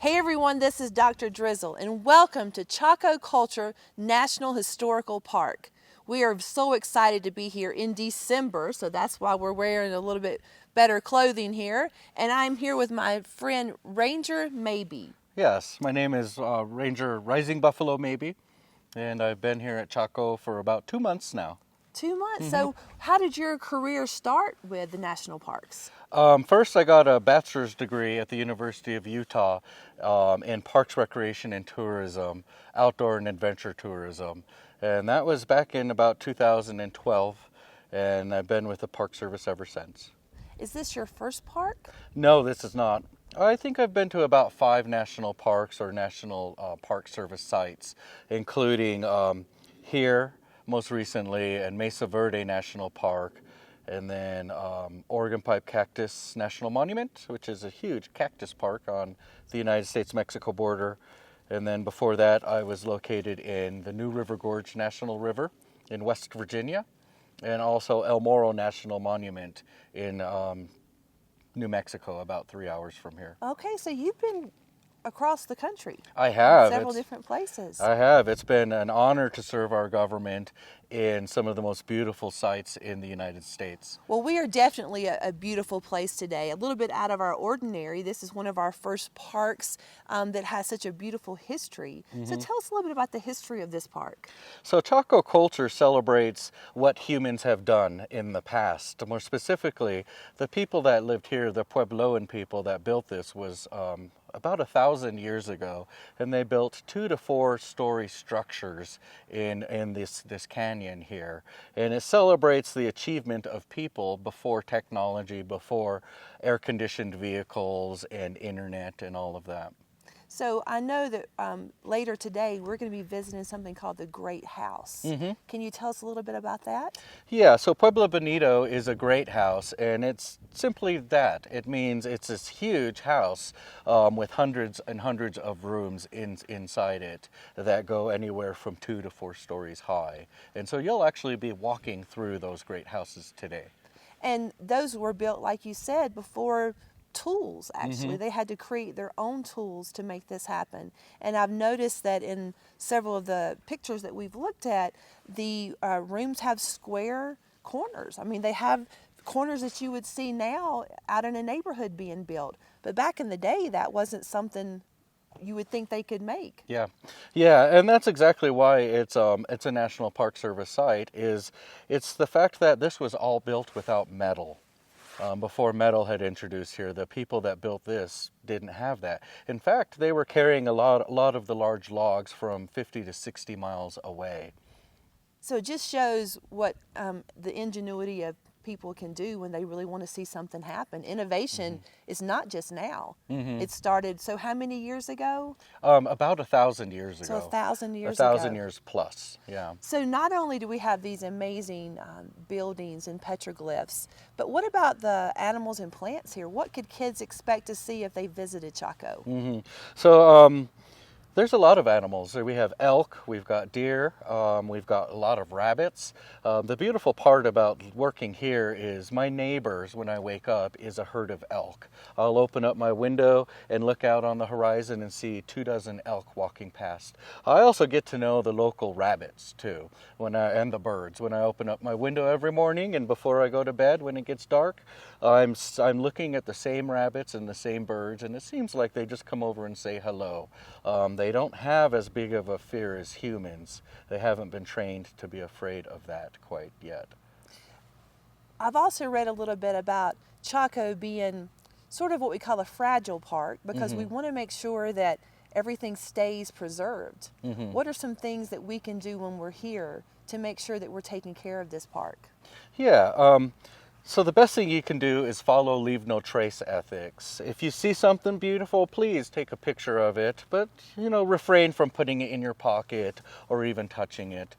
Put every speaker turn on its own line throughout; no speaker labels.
Hey everyone, this is Dr. Drizzle and welcome to Chaco Culture National Historical Park. We are so excited to be here in December, so that's why we're wearing a little bit better clothing here. And I'm here with my friend Ranger Maybee.
Yes, my name is Ranger RisingBuffalo Maybee, and I've been here at Chaco for about 2 months now.
2 months. So how did your career start with the national parks?
First, I got a bachelor's degree at the University of Utah in Parks, Recreation, and Tourism, Outdoor and Adventure Tourism. And that was back in about 2012, and I've been with the Park Service ever since.
Is this your first park?
No, this is not. I think I've been to about 5 national parks or National Park Service sites, including here, most recently, and Mesa Verde National Park, and then Oregon Pipe Cactus National Monument, which is a huge cactus park on the United States-Mexico border. And then before that, I was located in the New River Gorge National River in West Virginia, and also El Morro National Monument in New Mexico, about 3 hours from here.
Okay, so you've been across the country.
I have.
Several different places.
I have. It's been an honor to serve our government in some of the most beautiful sites in the United States.
Well, we are definitely a beautiful place today, a little bit out of our ordinary. This is one of our first parks that has such a beautiful history. So tell us a little bit about the history of this park.
So Chaco culture celebrates what humans have done in the past. More specifically, the people that lived here, the Puebloan people that built this, was about 1,000 years ago, and they built 2 to 4 story structures in this canyon here. And it celebrates the achievement of people before technology, before air-conditioned vehicles and internet and all of that.
So I know that later today we're going to be visiting something called the Great House. Can you tell us a little bit about that?
Yeah, so Pueblo Bonito is a great house, and it's simply that. It means it's this huge house with hundreds and hundreds of rooms inside it that go anywhere from 2 to 4 stories high. And so you'll actually be walking through those great houses today.
And those were built, like you said, before tools, actually. They had to create their own tools to make this happen. And I've noticed that in several of the pictures that we've looked at, the rooms have square corners. I mean, they have corners that you would see now out in a neighborhood being built. But back in the day, that wasn't something you would think they could make.
Yeah, and that's exactly why it's a National Park Service site. It's the fact that this was all built without metal. Before metal had introduced here, the people that built this didn't have that. In fact, they were carrying a lot of the large logs from 50 to 60 miles away.
So it just shows what the ingenuity of people can do when they really want to see something happen. Innovation is not just now. It started, so how many years ago?
About 1,000 years ago.
So 1,000 years ago.
1,000 years plus, yeah.
So not only do we have these amazing buildings and petroglyphs, but what about the animals and plants here? What could kids expect to see if they visited Chaco?
So there's a lot of animals. We have elk, we've got deer, we've got a lot of rabbits. The beautiful part about working here is my neighbors, when I wake up, is a herd of elk. I'll open up my window and look out on the horizon and see 24 elk walking past. I also get to know the local rabbits too, and the birds. When I open up my window every morning and before I go to bed when it gets dark, I'm looking at the same rabbits and the same birds, and it seems like they just come over and say hello. They don't have as big of a fear as humans. They haven't been trained to be afraid of that quite yet.
I've also read a little bit about Chaco being sort of what we call a fragile park because we want to make sure that everything stays preserved. What are some things that we can do when we're here to make sure that we're taking care of this park?
Yeah, so the best thing you can do is follow leave no trace ethics. If you see something beautiful, please take a picture of it, but refrain from putting it in your pocket or even touching it.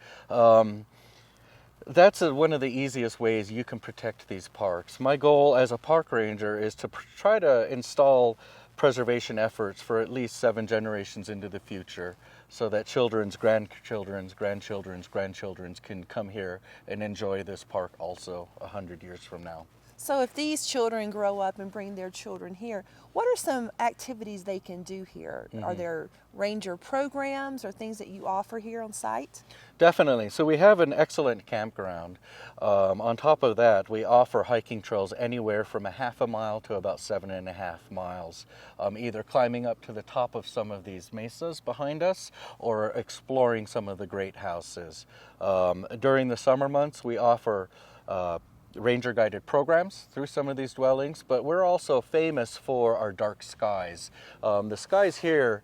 That's one of the easiest ways you can protect these parks. My goal as a park ranger is to try to install preservation efforts for at least 7 generations into the future, so that children's grandchildren's grandchildren's grandchildren's can come here and enjoy this park also 100 years from now.
So if these children grow up and bring their children here, what are some activities they can do here? Are there ranger programs or things that you offer here on site?
Definitely. So we have an excellent campground. On top of that, we offer hiking trails anywhere from 1/2 mile to about 7.5 miles, either climbing up to the top of some of these mesas behind us or exploring some of the great houses. During the summer months, we offer ranger guided programs through some of these dwellings, but we're also famous for our dark skies. The skies here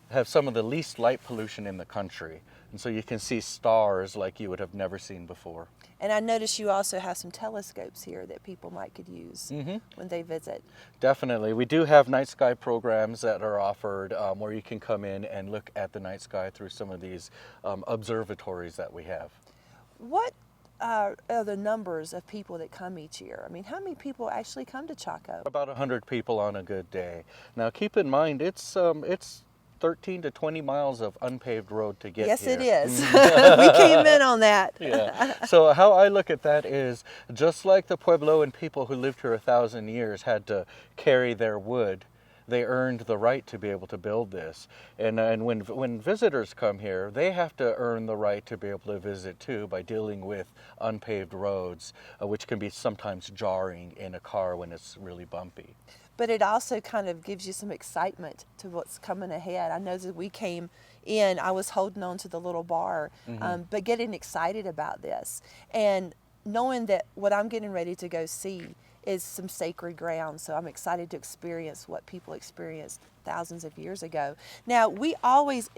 have some of the least light pollution in the country, and so you can see stars like you would have never seen before.
And I notice you also have some telescopes here that people could use when they visit.
Definitely. We do have night sky programs that are offered where you can come in and look at the night sky through some of these observatories that we have.
What are the numbers of people that come each year? I mean, how many people actually come to Chaco?
About 100 people on a good day. Now keep in mind, it's 13 to 20 miles of unpaved road to get
yes,
here.
Yes, it is. We came in on that.
Yeah. So how I look at that is just like the Puebloan people who lived here 1,000 years had to carry their wood, they earned the right to be able to build this. And when visitors come here, they have to earn the right to be able to visit too by dealing with unpaved roads, which can be sometimes jarring in a car when it's really bumpy.
But it also kind of gives you some excitement to what's coming ahead. I know that we came in, I was holding on to the little bar, but getting excited about this and knowing that what I'm getting ready to go see is some sacred ground. So I'm excited to experience what people experienced thousands of years ago. Now, we always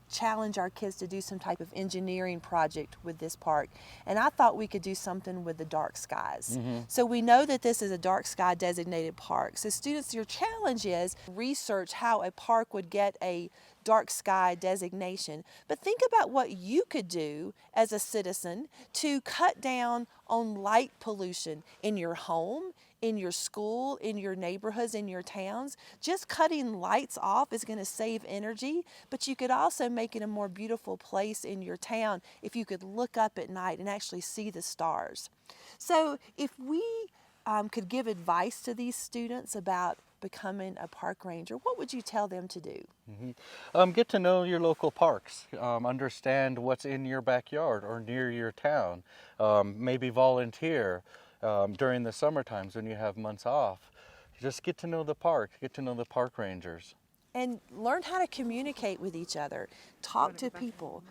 challenge our kids to do some type of engineering project with this park, and I thought we could do something with the dark skies. So we know that this is a dark sky designated park. So students, your challenge is research how a park would get a dark sky designation, but think about what you could do as a citizen to cut down on light pollution in your home, in your school, in your neighborhoods, in your towns. Just cutting lights off is going to save energy, but you could also make it a more beautiful place in your town if you could look up at night and actually see the stars. So if we could give advice to these students about becoming a park ranger, what would you tell them to do?
Get to know your local parks, understand what's in your backyard or near your town, maybe volunteer during the summer times when you have months off. Just get to know the park, get to know the park rangers.
And learn how to communicate with each other, talk to people,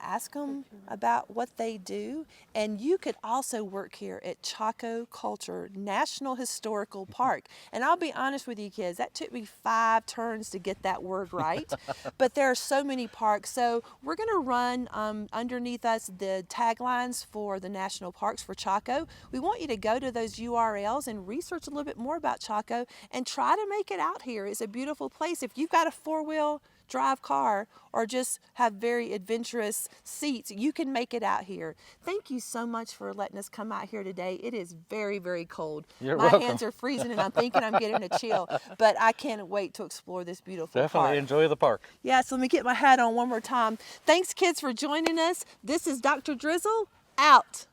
ask them about what they do. And you could also work here at Chaco Culture National Historical Park. And I'll be honest with you kids, that took me 5 turns to get that word right. But there are so many parks. So we're going to run underneath us the taglines for the national parks for Chaco. We want you to go to those URLs and research a little bit more about Chaco and try to make it out here. It's a beautiful place. If you've got a 4-wheel drive car or just have very adventurous seats, you can make it out here. Thank you so much for letting us come out here today. It is very, very cold.
You're
My
welcome.
hands are freezing and I'm thinking I'm getting a chill, but I can't wait to explore this beautiful
Definitely
park.
enjoy the park.
Yes, let me get my hat on one more time. Thanks kids for joining us. This is Dr. Drizzle out.